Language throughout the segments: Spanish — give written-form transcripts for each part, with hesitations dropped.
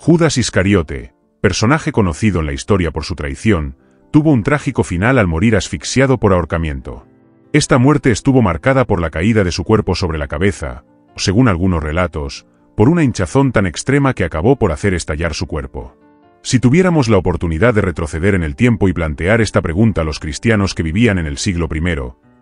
Judas Iscariote, personaje conocido en la historia por su traición, tuvo un trágico final al morir asfixiado por ahorcamiento. Esta muerte estuvo marcada por la caída de su cuerpo sobre la cabeza, o según algunos relatos, por una hinchazón tan extrema que acabó por hacer estallar su cuerpo. Si tuviéramos la oportunidad de retroceder en el tiempo y plantear esta pregunta a los cristianos que vivían en el siglo I,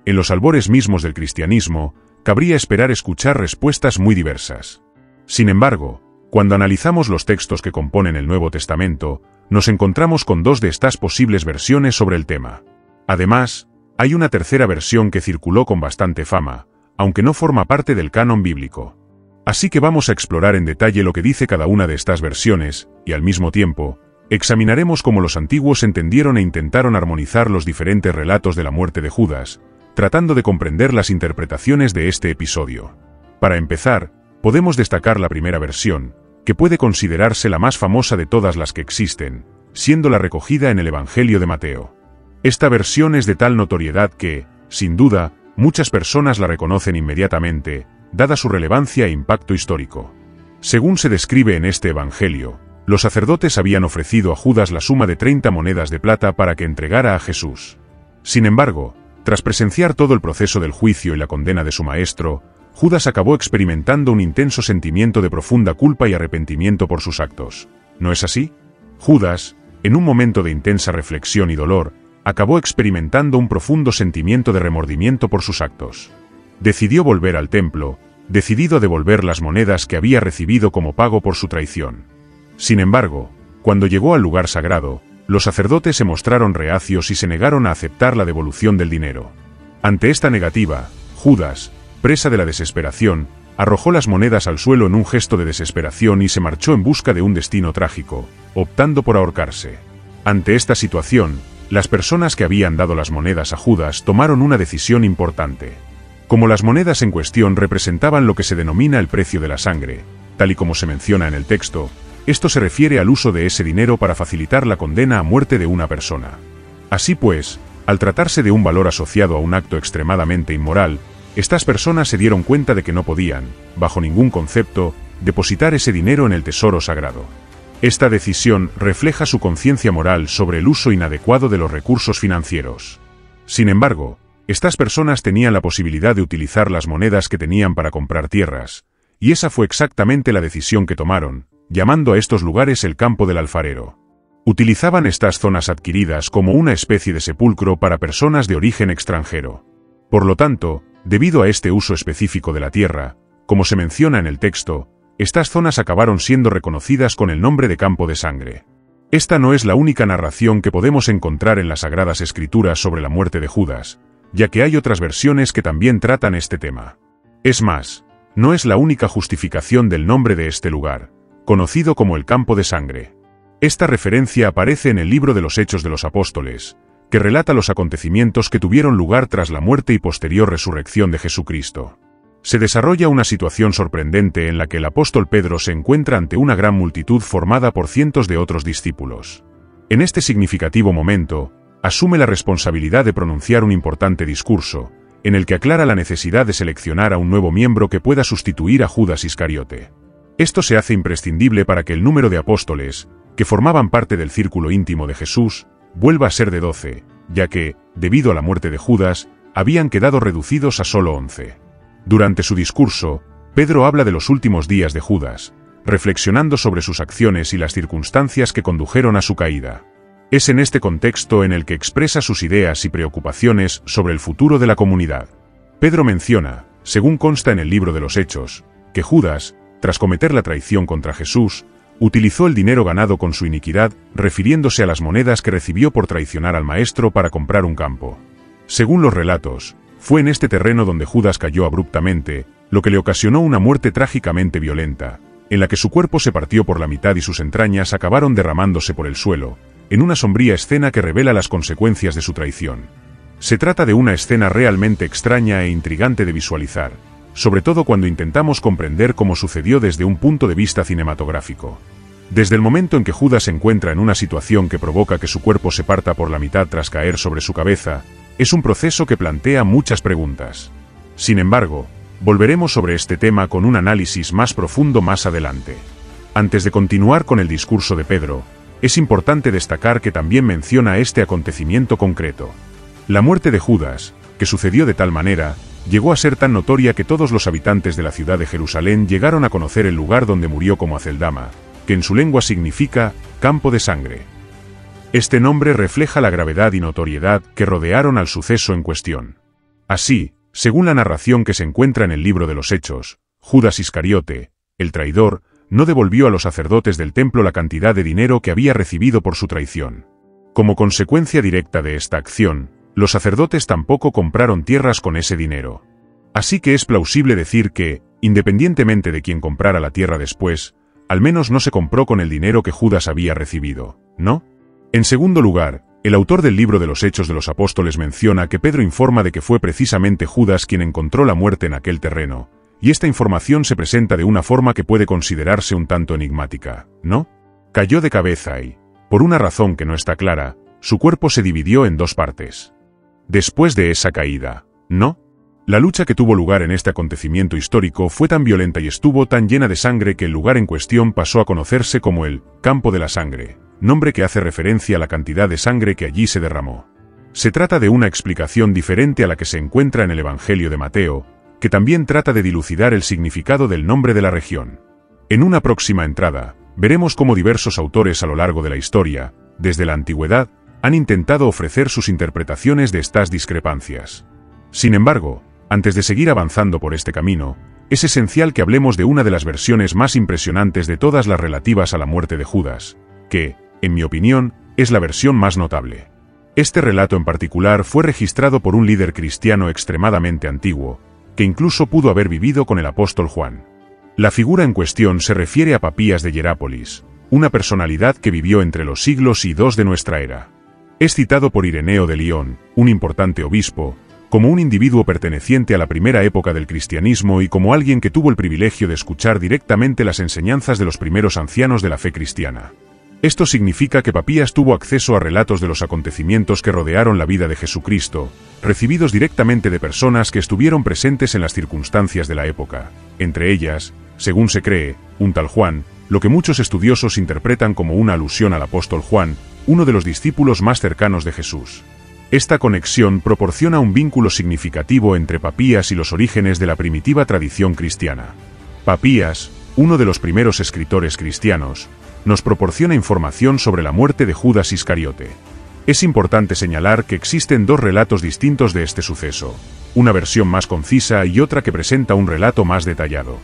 en los albores mismos del cristianismo, cabría esperar escuchar respuestas muy diversas. Sin embargo, cuando analizamos los textos que componen el Nuevo Testamento, nos encontramos con dos de estas posibles versiones sobre el tema. Además, hay una tercera versión que circuló con bastante fama, aunque no forma parte del canon bíblico. Así que vamos a explorar en detalle lo que dice cada una de estas versiones, y al mismo tiempo, examinaremos cómo los antiguos entendieron e intentaron armonizar los diferentes relatos de la muerte de Judas, tratando de comprender las interpretaciones de este episodio. Para empezar, podemos destacar la primera versión, que puede considerarse la más famosa de todas las que existen, siendo la recogida en el Evangelio de Mateo. Esta versión es de tal notoriedad que, sin duda, muchas personas la reconocen inmediatamente, dada su relevancia e impacto histórico. Según se describe en este Evangelio, los sacerdotes habían ofrecido a Judas la suma de 30 monedas de plata para que entregara a Jesús. Sin embargo, tras presenciar todo el proceso del juicio y la condena de su maestro, Judas acabó experimentando un intenso sentimiento de profunda culpa y arrepentimiento por sus actos. ¿No es así? Judas, en un momento de intensa reflexión y dolor, acabó experimentando un profundo sentimiento de remordimiento por sus actos. Decidió volver al templo, decidido a devolver las monedas que había recibido como pago por su traición. Sin embargo, cuando llegó al lugar sagrado, los sacerdotes se mostraron reacios y se negaron a aceptar la devolución del dinero. Ante esta negativa, Judas, presa de la desesperación, arrojó las monedas al suelo en un gesto de desesperación y se marchó en busca de un destino trágico, optando por ahorcarse. Ante esta situación, las personas que habían dado las monedas a Judas tomaron una decisión importante. Como las monedas en cuestión representaban lo que se denomina el precio de la sangre, tal y como se menciona en el texto, esto se refiere al uso de ese dinero para facilitar la condena a muerte de una persona. Así pues, al tratarse de un valor asociado a un acto extremadamente inmoral, estas personas se dieron cuenta de que no podían, bajo ningún concepto, depositar ese dinero en el tesoro sagrado. Esta decisión refleja su conciencia moral sobre el uso inadecuado de los recursos financieros. Sin embargo, estas personas tenían la posibilidad de utilizar las monedas que tenían para comprar tierras, y esa fue exactamente la decisión que tomaron, llamando a estos lugares el campo del alfarero. Utilizaban estas zonas adquiridas como una especie de sepulcro para personas de origen extranjero. Por lo tanto, debido a este uso específico de la tierra, como se menciona en el texto, estas zonas acabaron siendo reconocidas con el nombre de campo de sangre. Esta no es la única narración que podemos encontrar en las Sagradas Escrituras sobre la muerte de Judas, ya que hay otras versiones que también tratan este tema. Es más, no es la única justificación del nombre de este lugar, conocido como el campo de sangre. Esta referencia aparece en el libro de los Hechos de los Apóstoles, que relata los acontecimientos que tuvieron lugar tras la muerte y posterior resurrección de Jesucristo. Se desarrolla una situación sorprendente en la que el apóstol Pedro se encuentra ante una gran multitud formada por cientos de otros discípulos. En este significativo momento, asume la responsabilidad de pronunciar un importante discurso, en el que aclara la necesidad de seleccionar a un nuevo miembro que pueda sustituir a Judas Iscariote. Esto se hace imprescindible para que el número de apóstoles, que formaban parte del círculo íntimo de Jesús, vuelva a ser de 12, ya que, debido a la muerte de Judas, habían quedado reducidos a solo 11. Durante su discurso, Pedro habla de los últimos días de Judas, reflexionando sobre sus acciones y las circunstancias que condujeron a su caída. Es en este contexto en el que expresa sus ideas y preocupaciones sobre el futuro de la comunidad. Pedro menciona, según consta en el libro de los Hechos, que Judas, tras cometer la traición contra Jesús, utilizó el dinero ganado con su iniquidad, refiriéndose a las monedas que recibió por traicionar al maestro para comprar un campo. Según los relatos, fue en este terreno donde Judas cayó abruptamente, lo que le ocasionó una muerte trágicamente violenta, en la que su cuerpo se partió por la mitad y sus entrañas acabaron derramándose por el suelo, en una sombría escena que revela las consecuencias de su traición. Se trata de una escena realmente extraña e intrigante de visualizar, sobre todo cuando intentamos comprender cómo sucedió desde un punto de vista cinematográfico. Desde el momento en que Judas se encuentra en una situación que provoca que su cuerpo se parta por la mitad tras caer sobre su cabeza, es un proceso que plantea muchas preguntas. Sin embargo, volveremos sobre este tema con un análisis más profundo más adelante. Antes de continuar con el discurso de Pedro, es importante destacar que también menciona este acontecimiento concreto. La muerte de Judas, que sucedió de tal manera, llegó a ser tan notoria que todos los habitantes de la ciudad de Jerusalén llegaron a conocer el lugar donde murió como Aceldama, que en su lengua significa campo de sangre. Este nombre refleja la gravedad y notoriedad que rodearon al suceso en cuestión. Así, según la narración que se encuentra en el libro de los Hechos, Judas Iscariote, el traidor, no devolvió a los sacerdotes del templo la cantidad de dinero que había recibido por su traición. Como consecuencia directa de esta acción, los sacerdotes tampoco compraron tierras con ese dinero. Así que es plausible decir que, independientemente de quien comprara la tierra después, al menos no se compró con el dinero que Judas había recibido, ¿no? En segundo lugar, el autor del libro de los Hechos de los Apóstoles menciona que Pedro informa de que fue precisamente Judas quien encontró la muerte en aquel terreno, y esta información se presenta de una forma que puede considerarse un tanto enigmática, ¿no? Cayó de cabeza y, por una razón que no está clara, su cuerpo se dividió en dos partes. Después de esa caída, ¿no? La lucha que tuvo lugar en este acontecimiento histórico fue tan violenta y estuvo tan llena de sangre que el lugar en cuestión pasó a conocerse como el Campo de la Sangre, nombre que hace referencia a la cantidad de sangre que allí se derramó. Se trata de una explicación diferente a la que se encuentra en el Evangelio de Mateo, que también trata de dilucidar el significado del nombre de la región. En una próxima entrada, veremos cómo diversos autores a lo largo de la historia, desde la antigüedad, han intentado ofrecer sus interpretaciones de estas discrepancias. Sin embargo, antes de seguir avanzando por este camino, es esencial que hablemos de una de las versiones más impresionantes de todas las relativas a la muerte de Judas, que, en mi opinión, es la versión más notable. Este relato en particular fue registrado por un líder cristiano extremadamente antiguo, que incluso pudo haber vivido con el apóstol Juan. La figura en cuestión se refiere a Papías de Hierápolis, una personalidad que vivió entre los siglos II de nuestra era. Es citado por Ireneo de Lión, un importante obispo, como un individuo perteneciente a la primera época del cristianismo y como alguien que tuvo el privilegio de escuchar directamente las enseñanzas de los primeros ancianos de la fe cristiana. Esto significa que Papías tuvo acceso a relatos de los acontecimientos que rodearon la vida de Jesucristo, recibidos directamente de personas que estuvieron presentes en las circunstancias de la época, entre ellas, según se cree, un tal Juan, lo que muchos estudiosos interpretan como una alusión al apóstol Juan, uno de los discípulos más cercanos de Jesús. Esta conexión proporciona un vínculo significativo entre Papías y los orígenes de la primitiva tradición cristiana. Papías, uno de los primeros escritores cristianos, nos proporciona información sobre la muerte de Judas Iscariote. Es importante señalar que existen dos relatos distintos de este suceso, una versión más concisa y otra que presenta un relato más detallado.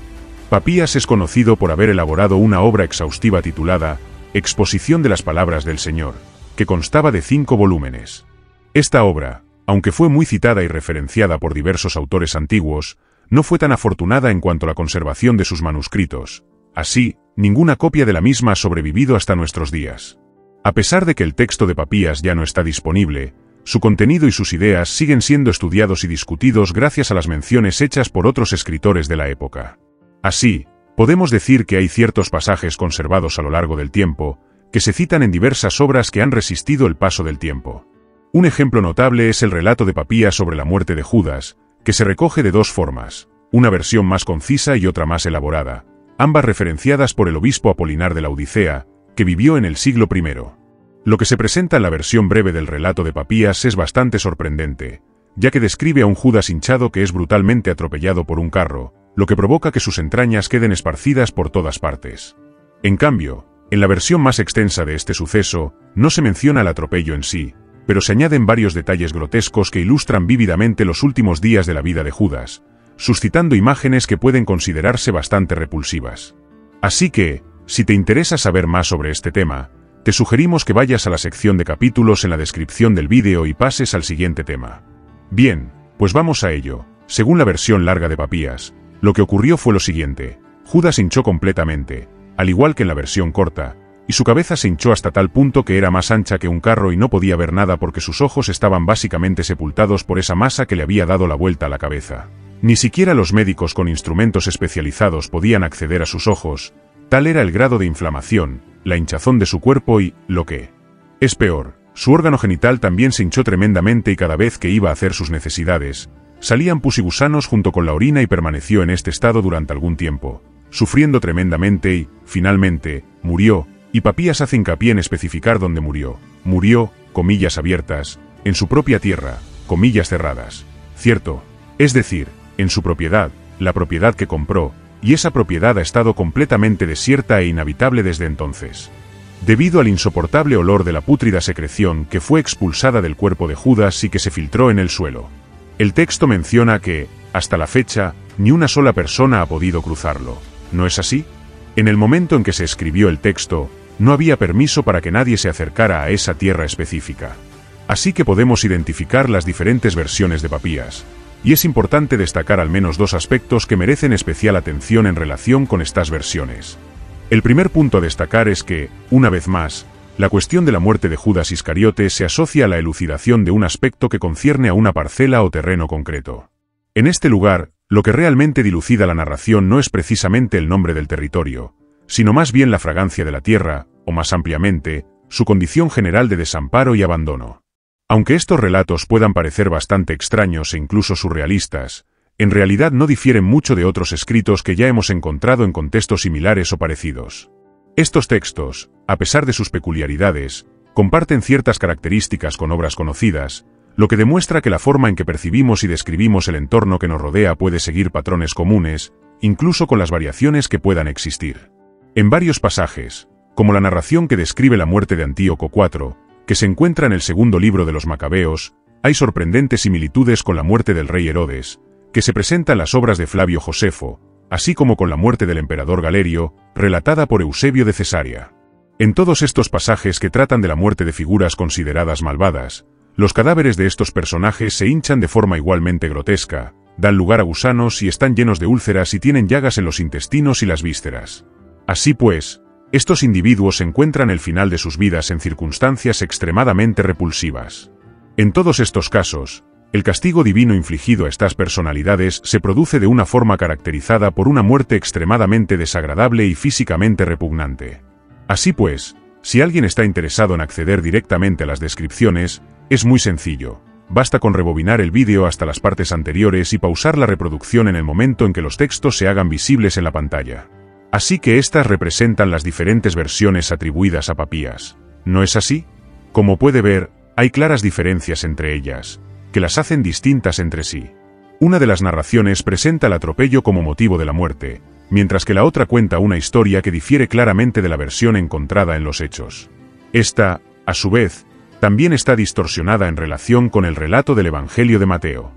Papías es conocido por haber elaborado una obra exhaustiva titulada Exposición de las Palabras del Señor, que constaba de 5 volúmenes. Esta obra, aunque fue muy citada y referenciada por diversos autores antiguos, no fue tan afortunada en cuanto a la conservación de sus manuscritos. Así, ninguna copia de la misma ha sobrevivido hasta nuestros días. A pesar de que el texto de Papías ya no está disponible, su contenido y sus ideas siguen siendo estudiados y discutidos gracias a las menciones hechas por otros escritores de la época. Así, podemos decir que hay ciertos pasajes conservados a lo largo del tiempo, que se citan en diversas obras que han resistido el paso del tiempo. Un ejemplo notable es el relato de Papías sobre la muerte de Judas, que se recoge de dos formas, una versión más concisa y otra más elaborada, ambas referenciadas por el obispo Apolinar de la Odisea, que vivió en el siglo I. Lo que se presenta en la versión breve del relato de Papías es bastante sorprendente, ya que describe a un Judas hinchado que es brutalmente atropellado por un carro, lo que provoca que sus entrañas queden esparcidas por todas partes. En cambio, en la versión más extensa de este suceso, no se menciona el atropello en sí, pero se añaden varios detalles grotescos que ilustran vívidamente los últimos días de la vida de Judas, suscitando imágenes que pueden considerarse bastante repulsivas. Así que, si te interesa saber más sobre este tema, te sugerimos que vayas a la sección de capítulos en la descripción del vídeo y pases al siguiente tema. Bien, pues vamos a ello. Según la versión larga de Papías, lo que ocurrió fue lo siguiente: Judas se hinchó completamente, al igual que en la versión corta, y su cabeza se hinchó hasta tal punto que era más ancha que un carro y no podía ver nada porque sus ojos estaban básicamente sepultados por esa masa que le había dado la vuelta a la cabeza. Ni siquiera los médicos con instrumentos especializados podían acceder a sus ojos, tal era el grado de inflamación, la hinchazón de su cuerpo y, lo que es peor, su órgano genital también se hinchó tremendamente y cada vez que iba a hacer sus necesidades, salían pus y gusanos junto con la orina y permaneció en este estado durante algún tiempo, sufriendo tremendamente y, finalmente, murió, y Papías hace hincapié en especificar dónde murió. Murió, comillas abiertas, en su propia tierra, comillas cerradas. Cierto, es decir, en su propiedad, la propiedad que compró, y esa propiedad ha estado completamente desierta e inhabitable desde entonces. Debido al insoportable olor de la pútrida secreción que fue expulsada del cuerpo de Judas y que se filtró en el suelo. El texto menciona que, hasta la fecha, ni una sola persona ha podido cruzarlo. ¿No es así? En el momento en que se escribió el texto, no había permiso para que nadie se acercara a esa tierra específica. Así que podemos identificar las diferentes versiones de Papías, y es importante destacar al menos dos aspectos que merecen especial atención en relación con estas versiones. El primer punto a destacar es que, una vez más, la cuestión de la muerte de Judas Iscariote se asocia a la elucidación de un aspecto que concierne a una parcela o terreno concreto. En este lugar, lo que realmente dilucida la narración no es precisamente el nombre del territorio, sino más bien la fragancia de la tierra, o más ampliamente, su condición general de desamparo y abandono. Aunque estos relatos puedan parecer bastante extraños e incluso surrealistas, en realidad no difieren mucho de otros escritos que ya hemos encontrado en contextos similares o parecidos. Estos textos, a pesar de sus peculiaridades, comparten ciertas características con obras conocidas, lo que demuestra que la forma en que percibimos y describimos el entorno que nos rodea puede seguir patrones comunes, incluso con las variaciones que puedan existir. En varios pasajes, como la narración que describe la muerte de Antíoco IV, que se encuentra en el segundo libro de los Macabeos, hay sorprendentes similitudes con la muerte del rey Herodes, que se presenta en las obras de Flavio Josefo, así como con la muerte del emperador Galerio, relatada por Eusebio de Cesarea. En todos estos pasajes que tratan de la muerte de figuras consideradas malvadas, los cadáveres de estos personajes se hinchan de forma igualmente grotesca, dan lugar a gusanos y están llenos de úlceras y tienen llagas en los intestinos y las vísceras. Así pues, estos individuos encuentran el final de sus vidas en circunstancias extremadamente repulsivas. En todos estos casos, el castigo divino infligido a estas personalidades se produce de una forma caracterizada por una muerte extremadamente desagradable y físicamente repugnante. Así pues, si alguien está interesado en acceder directamente a las descripciones, es muy sencillo. Basta con rebobinar el vídeo hasta las partes anteriores y pausar la reproducción en el momento en que los textos se hagan visibles en la pantalla. Así que estas representan las diferentes versiones atribuidas a Papías. ¿No es así? Como puede ver, hay claras diferencias entre ellas, que las hacen distintas entre sí. Una de las narraciones presenta el atropello como motivo de la muerte, mientras que la otra cuenta una historia que difiere claramente de la versión encontrada en los Hechos. Esta, a su vez, también está distorsionada en relación con el relato del Evangelio de Mateo.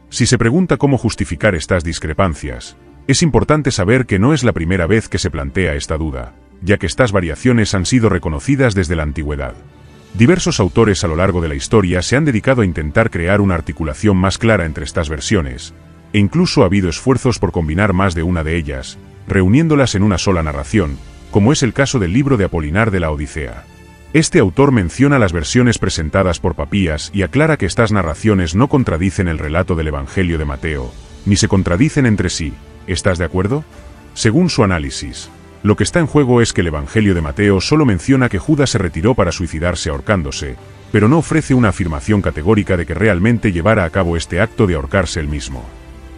Si se pregunta cómo justificar estas discrepancias, es importante saber que no es la primera vez que se plantea esta duda, ya que estas variaciones han sido reconocidas desde la antigüedad. Diversos autores a lo largo de la historia se han dedicado a intentar crear una articulación más clara entre estas versiones, e incluso ha habido esfuerzos por combinar más de una de ellas, reuniéndolas en una sola narración, como es el caso del libro de Apolinar de la Odisea. Este autor menciona las versiones presentadas por Papías y aclara que estas narraciones no contradicen el relato del Evangelio de Mateo, ni se contradicen entre sí. ¿Estás de acuerdo? Según su análisis, lo que está en juego es que el Evangelio de Mateo solo menciona que Judas se retiró para suicidarse ahorcándose, pero no ofrece una afirmación categórica de que realmente llevara a cabo este acto de ahorcarse él mismo.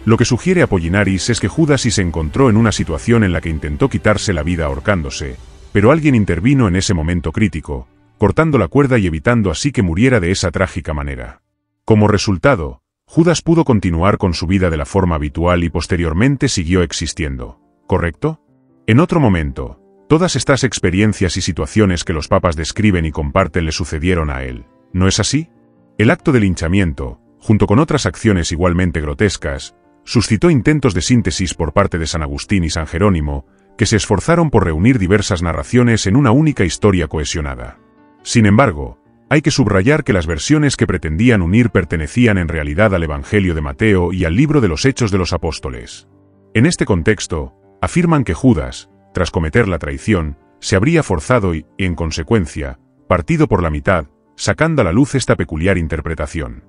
Lo que sugiere Apollinaris es que Judas sí se encontró en una situación en la que intentó quitarse la vida ahorcándose, pero alguien intervino en ese momento crítico, cortando la cuerda y evitando así que muriera de esa trágica manera. Como resultado, Judas pudo continuar con su vida de la forma habitual y posteriormente siguió existiendo, ¿correcto? En otro momento, todas estas experiencias y situaciones que los papas describen y comparten le sucedieron a él, ¿no es así? El acto de linchamiento, junto con otras acciones igualmente grotescas, suscitó intentos de síntesis por parte de San Agustín y San Jerónimo, que se esforzaron por reunir diversas narraciones en una única historia cohesionada. Sin embargo, hay que subrayar que las versiones que pretendían unir pertenecían en realidad al Evangelio de Mateo y al libro de los Hechos de los Apóstoles. En este contexto, afirman que Judas, tras cometer la traición, se habría forzado y, en consecuencia, partido por la mitad, sacando a la luz esta peculiar interpretación.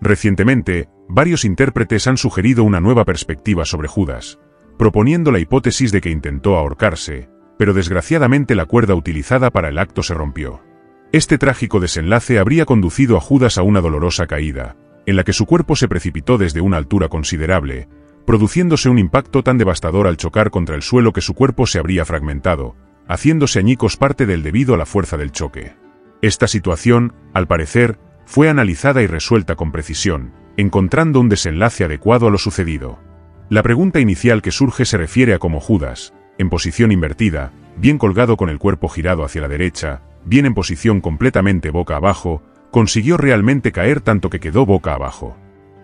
Recientemente, varios intérpretes han sugerido una nueva perspectiva sobre Judas, proponiendo la hipótesis de que intentó ahorcarse, pero desgraciadamente la cuerda utilizada para el acto se rompió. Este trágico desenlace habría conducido a Judas a una dolorosa caída, en la que su cuerpo se precipitó desde una altura considerable, produciéndose un impacto tan devastador al chocar contra el suelo que su cuerpo se habría fragmentado, haciéndose añicos parte del debido a la fuerza del choque. Esta situación, al parecer, fue analizada y resuelta con precisión, encontrando un desenlace adecuado a lo sucedido. La pregunta inicial que surge se refiere a cómo Judas, en posición invertida, bien colgado con el cuerpo girado hacia la derecha, bien en posición completamente boca abajo, consiguió realmente caer tanto que quedó boca abajo.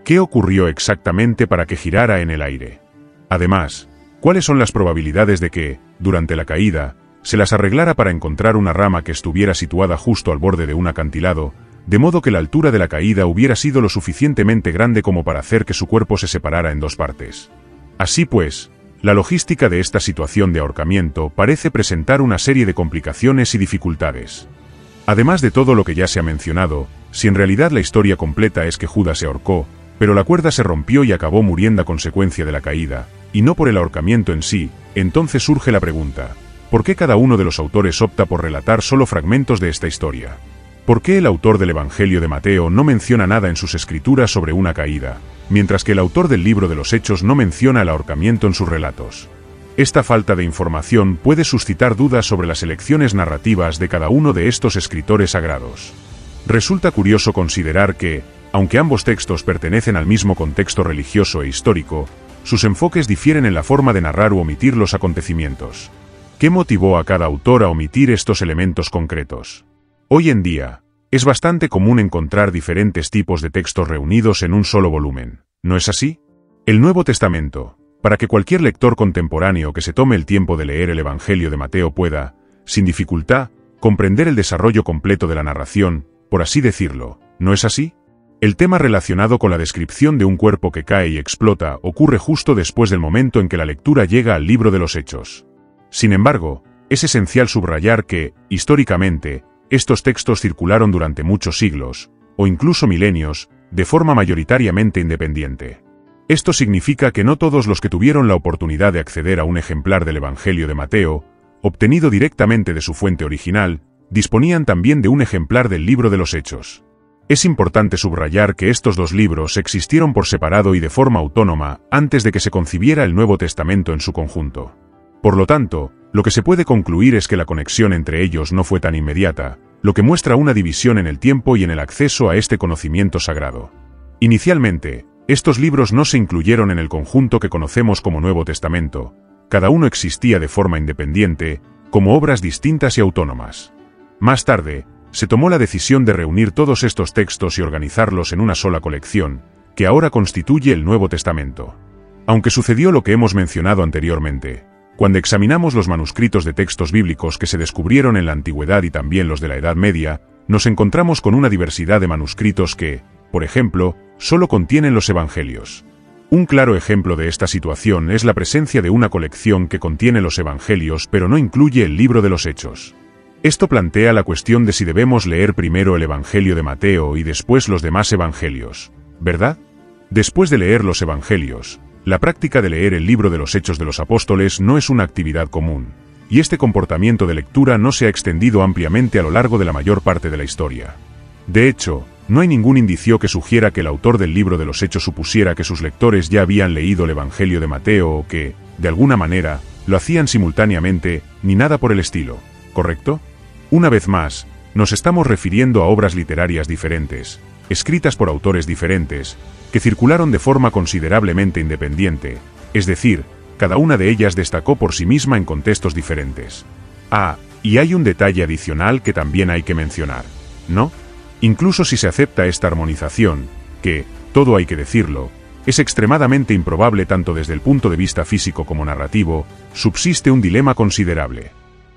¿Qué ocurrió exactamente para que girara en el aire? Además, ¿cuáles son las probabilidades de que, durante la caída, se las arreglara para encontrar una rama que estuviera situada justo al borde de un acantilado, de modo que la altura de la caída hubiera sido lo suficientemente grande como para hacer que su cuerpo se separara en dos partes? Así pues, la logística de esta situación de ahorcamiento parece presentar una serie de complicaciones y dificultades. Además de todo lo que ya se ha mencionado, si en realidad la historia completa es que Judas se ahorcó, pero la cuerda se rompió y acabó muriendo a consecuencia de la caída, y no por el ahorcamiento en sí, entonces surge la pregunta: ¿por qué cada uno de los autores opta por relatar solo fragmentos de esta historia? ¿Por qué el autor del Evangelio de Mateo no menciona nada en sus escrituras sobre una caída, mientras que el autor del libro de los Hechos no menciona el ahorcamiento en sus relatos? Esta falta de información puede suscitar dudas sobre las elecciones narrativas de cada uno de estos escritores sagrados. Resulta curioso considerar que, aunque ambos textos pertenecen al mismo contexto religioso e histórico, sus enfoques difieren en la forma de narrar u omitir los acontecimientos. ¿Qué motivó a cada autor a omitir estos elementos concretos? Hoy en día, es bastante común encontrar diferentes tipos de textos reunidos en un solo volumen, ¿no es así? El Nuevo Testamento, para que cualquier lector contemporáneo que se tome el tiempo de leer el Evangelio de Mateo pueda, sin dificultad, comprender el desarrollo completo de la narración, por así decirlo, ¿no es así? El tema relacionado con la descripción de un cuerpo que cae y explota ocurre justo después del momento en que la lectura llega al libro de los Hechos. Sin embargo, es esencial subrayar que, históricamente, estos textos circularon durante muchos siglos, o incluso milenios, de forma mayoritariamente independiente. Esto significa que no todos los que tuvieron la oportunidad de acceder a un ejemplar del Evangelio de Mateo, obtenido directamente de su fuente original, disponían también de un ejemplar del libro de los Hechos. Es importante subrayar que estos dos libros existieron por separado y de forma autónoma antes de que se concibiera el Nuevo Testamento en su conjunto. Por lo tanto, lo que se puede concluir es que la conexión entre ellos no fue tan inmediata, lo que muestra una división en el tiempo y en el acceso a este conocimiento sagrado. Inicialmente, estos libros no se incluyeron en el conjunto que conocemos como Nuevo Testamento, cada uno existía de forma independiente, como obras distintas y autónomas. Más tarde, se tomó la decisión de reunir todos estos textos y organizarlos en una sola colección, que ahora constituye el Nuevo Testamento. Aunque sucedió lo que hemos mencionado anteriormente, cuando examinamos los manuscritos de textos bíblicos que se descubrieron en la antigüedad y también los de la Edad Media, nos encontramos con una diversidad de manuscritos que, por ejemplo, solo contienen los Evangelios. Un claro ejemplo de esta situación es la presencia de una colección que contiene los Evangelios pero no incluye el libro de los Hechos. Esto plantea la cuestión de si debemos leer primero el Evangelio de Mateo y después los demás Evangelios, ¿verdad? Después de leer los Evangelios, la práctica de leer el libro de los Hechos de los Apóstoles no es una actividad común, y este comportamiento de lectura no se ha extendido ampliamente a lo largo de la mayor parte de la historia. De hecho, no hay ningún indicio que sugiera que el autor del libro de los Hechos supusiera que sus lectores ya habían leído el Evangelio de Mateo o que, de alguna manera, lo hacían simultáneamente, ni nada por el estilo, ¿correcto? Una vez más, nos estamos refiriendo a obras literarias diferentes, escritas por autores diferentes, que circularon de forma considerablemente independiente, es decir, cada una de ellas destacó por sí misma en contextos diferentes. Ah, y hay un detalle adicional que también hay que mencionar, ¿no? Incluso si se acepta esta armonización, que, todo hay que decirlo, es extremadamente improbable tanto desde el punto de vista físico como narrativo, subsiste un dilema considerable.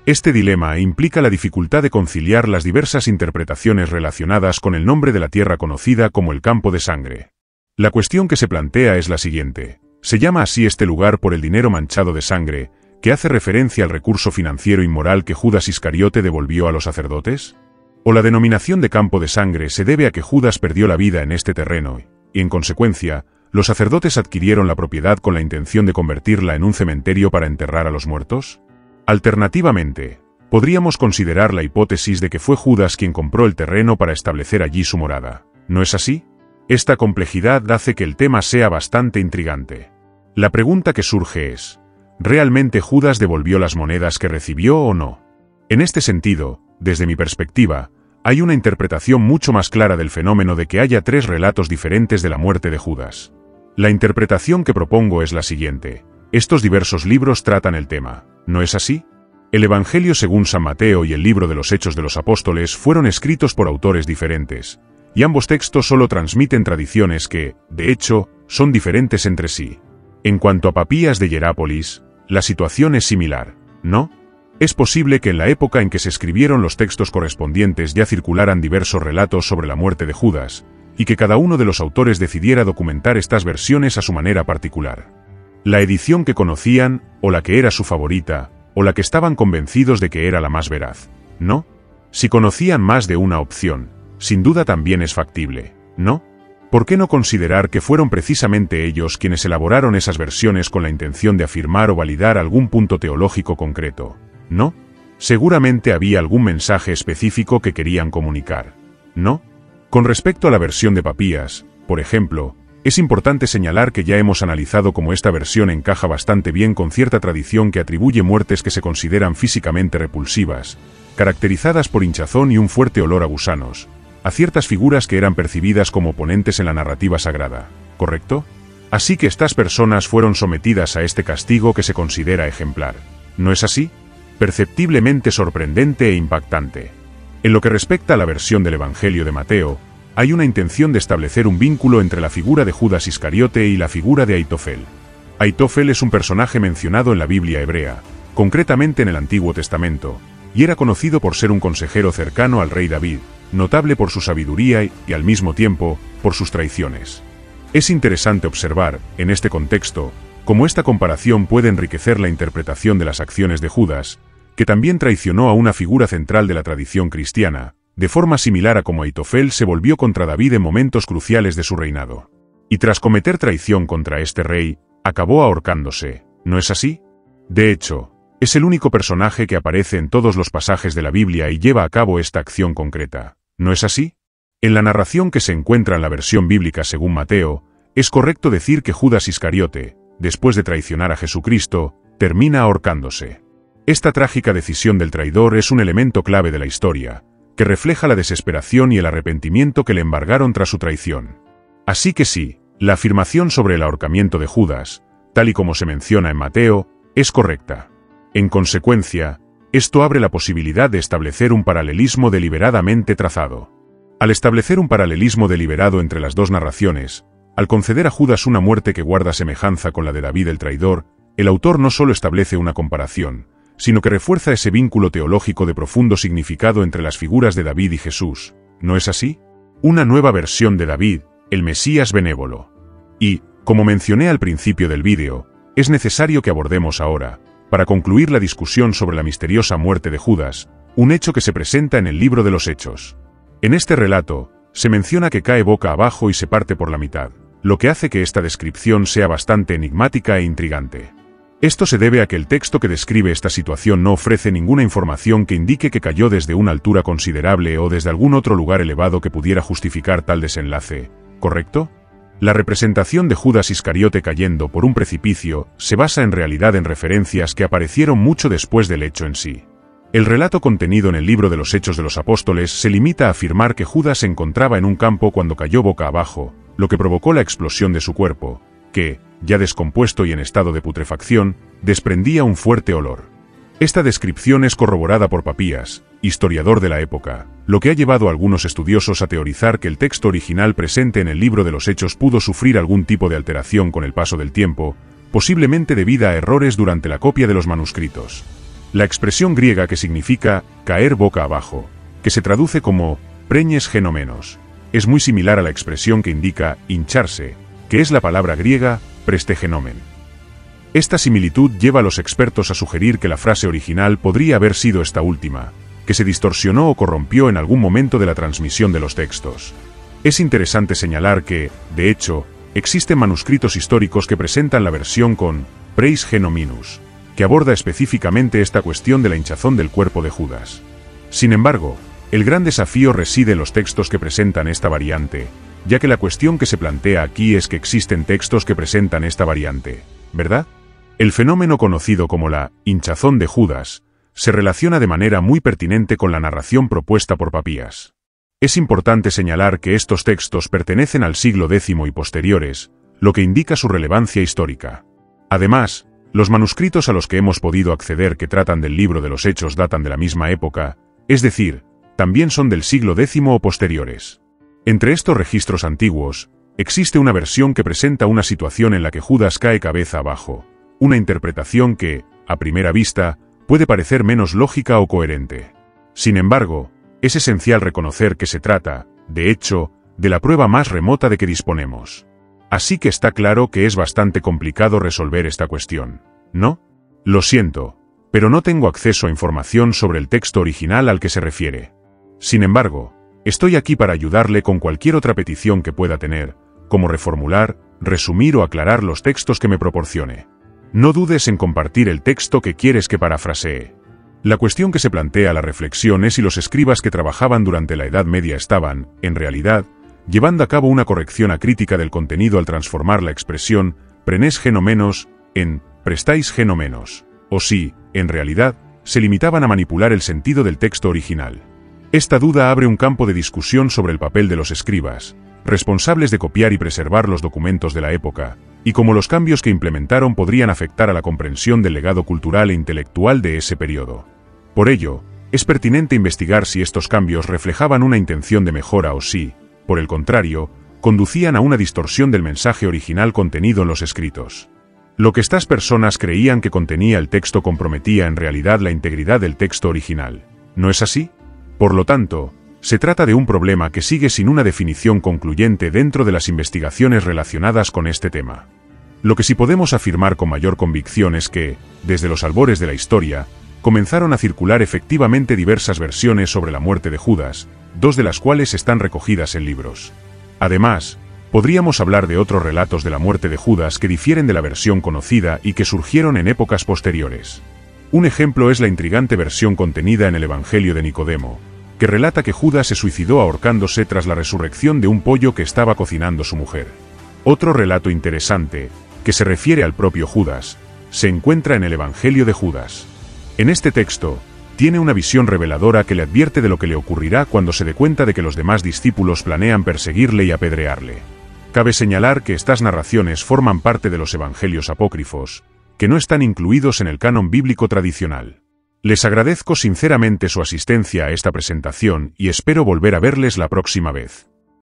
Este dilema implica la dificultad de conciliar las diversas interpretaciones relacionadas con el nombre de la tierra conocida como el campo de sangre. La cuestión que se plantea es la siguiente: ¿se llama así este lugar por el dinero manchado de sangre, que hace referencia al recurso financiero inmoral que Judas Iscariote devolvió a los sacerdotes? ¿O la denominación de campo de sangre se debe a que Judas perdió la vida en este terreno, y en consecuencia, los sacerdotes adquirieron la propiedad con la intención de convertirla en un cementerio para enterrar a los muertos? Alternativamente, podríamos considerar la hipótesis de que fue Judas quien compró el terreno para establecer allí su morada, ¿no es así? Esta complejidad hace que el tema sea bastante intrigante. La pregunta que surge es, ¿realmente Judas devolvió las monedas que recibió o no? En este sentido, desde mi perspectiva, hay una interpretación mucho más clara del fenómeno de que haya 3 relatos diferentes de la muerte de Judas. La interpretación que propongo es la siguiente. Estos diversos libros tratan el tema, ¿no es así? El Evangelio según San Mateo y el libro de los Hechos de los Apóstoles fueron escritos por autores diferentes, y ambos textos solo transmiten tradiciones que, de hecho, son diferentes entre sí. En cuanto a Papías de Hierápolis, la situación es similar, ¿no? Es posible que en la época en que se escribieron los textos correspondientes ya circularan diversos relatos sobre la muerte de Judas, y que cada uno de los autores decidiera documentar estas versiones a su manera particular. La edición que conocían, o la que era su favorita, o la que estaban convencidos de que era la más veraz, ¿no? Si conocían más de una opción, sin duda también es factible, ¿no? ¿Por qué no considerar que fueron precisamente ellos quienes elaboraron esas versiones con la intención de afirmar o validar algún punto teológico concreto, ¿no? Seguramente había algún mensaje específico que querían comunicar, ¿no? Con respecto a la versión de Papías, por ejemplo, es importante señalar que ya hemos analizado cómo esta versión encaja bastante bien con cierta tradición que atribuye muertes que se consideran físicamente repulsivas, caracterizadas por hinchazón y un fuerte olor a gusanos, a ciertas figuras que eran percibidas como oponentes en la narrativa sagrada, ¿correcto? Así que estas personas fueron sometidas a este castigo que se considera ejemplar, ¿no es así? Perceptiblemente sorprendente e impactante. En lo que respecta a la versión del Evangelio de Mateo, hay una intención de establecer un vínculo entre la figura de Judas Iscariote y la figura de Aitofel. Aitofel es un personaje mencionado en la Biblia hebrea, concretamente en el Antiguo Testamento, y era conocido por ser un consejero cercano al rey David, notable por su sabiduría y al mismo tiempo, por sus traiciones. Es interesante observar, en este contexto, cómo esta comparación puede enriquecer la interpretación de las acciones de Judas, que también traicionó a una figura central de la tradición cristiana, de forma similar a como Aitofel se volvió contra David en momentos cruciales de su reinado. Y tras cometer traición contra este rey, acabó ahorcándose, ¿no es así? De hecho, es el único personaje que aparece en todos los pasajes de la Biblia y lleva a cabo esta acción concreta, ¿no es así? En la narración que se encuentra en la versión bíblica según Mateo, es correcto decir que Judas Iscariote, después de traicionar a Jesucristo, termina ahorcándose. Esta trágica decisión del traidor es un elemento clave de la historia, que refleja la desesperación y el arrepentimiento que le embargaron tras su traición. Así que sí, la afirmación sobre el ahorcamiento de Judas, tal y como se menciona en Mateo, es correcta. En consecuencia, esto abre la posibilidad de establecer un paralelismo deliberadamente trazado. Al establecer un paralelismo deliberado entre las dos narraciones, al conceder a Judas una muerte que guarda semejanza con la de David el traidor, el autor no solo establece una comparación, sino que refuerza ese vínculo teológico de profundo significado entre las figuras de David y Jesús, ¿no es así? Una nueva versión de David, el Mesías benévolo. Y, como mencioné al principio del vídeo, es necesario que abordemos ahora, para concluir la discusión sobre la misteriosa muerte de Judas, un hecho que se presenta en el libro de los Hechos. En este relato, se menciona que cae boca abajo y se parte por la mitad, lo que hace que esta descripción sea bastante enigmática e intrigante. Esto se debe a que el texto que describe esta situación no ofrece ninguna información que indique que cayó desde una altura considerable o desde algún otro lugar elevado que pudiera justificar tal desenlace, ¿correcto? La representación de Judas Iscariote cayendo por un precipicio se basa en realidad en referencias que aparecieron mucho después del hecho en sí. El relato contenido en el libro de los Hechos de los Apóstoles se limita a afirmar que Judas se encontraba en un campo cuando cayó boca abajo, lo que provocó la explosión de su cuerpo, que, ya descompuesto y en estado de putrefacción, desprendía un fuerte olor. Esta descripción es corroborada por Papías, historiador de la época, lo que ha llevado a algunos estudiosos a teorizar que el texto original presente en el libro de los Hechos pudo sufrir algún tipo de alteración con el paso del tiempo, posiblemente debida a errores durante la copia de los manuscritos. La expresión griega que significa caer boca abajo, que se traduce como preñes genomenos, es muy similar a la expresión que indica hincharse, que es la palabra griega prestegenomen. Esta similitud lleva a los expertos a sugerir que la frase original podría haber sido esta última, que se distorsionó o corrompió en algún momento de la transmisión de los textos. Es interesante señalar que, de hecho, existen manuscritos históricos que presentan la versión con preis genominus, que aborda específicamente esta cuestión de la hinchazón del cuerpo de Judas. Sin embargo, el gran desafío reside en los textos que presentan esta variante, ya que la cuestión que se plantea aquí es que existen textos que presentan esta variante. ¿verdad? El fenómeno conocido como la hinchazón de Judas se relaciona de manera muy pertinente con la narración propuesta por Papías. Es importante señalar que estos textos pertenecen al siglo X y posteriores, lo que indica su relevancia histórica. Además, los manuscritos a los que hemos podido acceder que tratan del libro de los Hechos datan de la misma época, es decir, también son del siglo X o posteriores. Entre estos registros antiguos, existe una versión que presenta una situación en la que Judas cae cabeza abajo, una interpretación que, a primera vista, puede parecer menos lógica o coherente. Sin embargo, es esencial reconocer que se trata, de hecho, de la prueba más remota de que disponemos. Así que está claro que es bastante complicado resolver esta cuestión, ¿no? Lo siento, pero no tengo acceso a información sobre el texto original al que se refiere. Sin embargo, estoy aquí para ayudarle con cualquier otra petición que pueda tener, como reformular, resumir o aclarar los textos que me proporcione. No dudes en compartir el texto que quieres que parafrasee. La cuestión que se plantea la reflexión es si los escribas que trabajaban durante la Edad Media estaban, en realidad, llevando a cabo una corrección acrítica del contenido al transformar la expresión «prenés genomenos» en «prestáis genomenos», o si, en realidad, se limitaban a manipular el sentido del texto original. Esta duda abre un campo de discusión sobre el papel de los escribas, responsables de copiar y preservar los documentos de la época, y cómo los cambios que implementaron podrían afectar a la comprensión del legado cultural e intelectual de ese periodo. Por ello, es pertinente investigar si estos cambios reflejaban una intención de mejora o si, por el contrario, conducían a una distorsión del mensaje original contenido en los escritos. Lo que estas personas creían que contenía el texto comprometía en realidad la integridad del texto original. ¿No es así? Por lo tanto, se trata de un problema que sigue sin una definición concluyente dentro de las investigaciones relacionadas con este tema. Lo que sí podemos afirmar con mayor convicción es que, desde los albores de la historia, comenzaron a circular efectivamente diversas versiones sobre la muerte de Judas, dos de las cuales están recogidas en libros. Además, podríamos hablar de otros relatos de la muerte de Judas que difieren de la versión conocida y que surgieron en épocas posteriores. Un ejemplo es la intrigante versión contenida en el Evangelio de Nicodemo, que relata que Judas se suicidó ahorcándose tras la resurrección de un pollo que estaba cocinando su mujer. Otro relato interesante, que se refiere al propio Judas, se encuentra en el Evangelio de Judas. En este texto, tiene una visión reveladora que le advierte de lo que le ocurrirá cuando se dé cuenta de que los demás discípulos planean perseguirle y apedrearle. Cabe señalar que estas narraciones forman parte de los evangelios apócrifos, que no están incluidos en el canon bíblico tradicional. Les agradezco sinceramente su asistencia a esta presentación y espero volver a verles la próxima vez.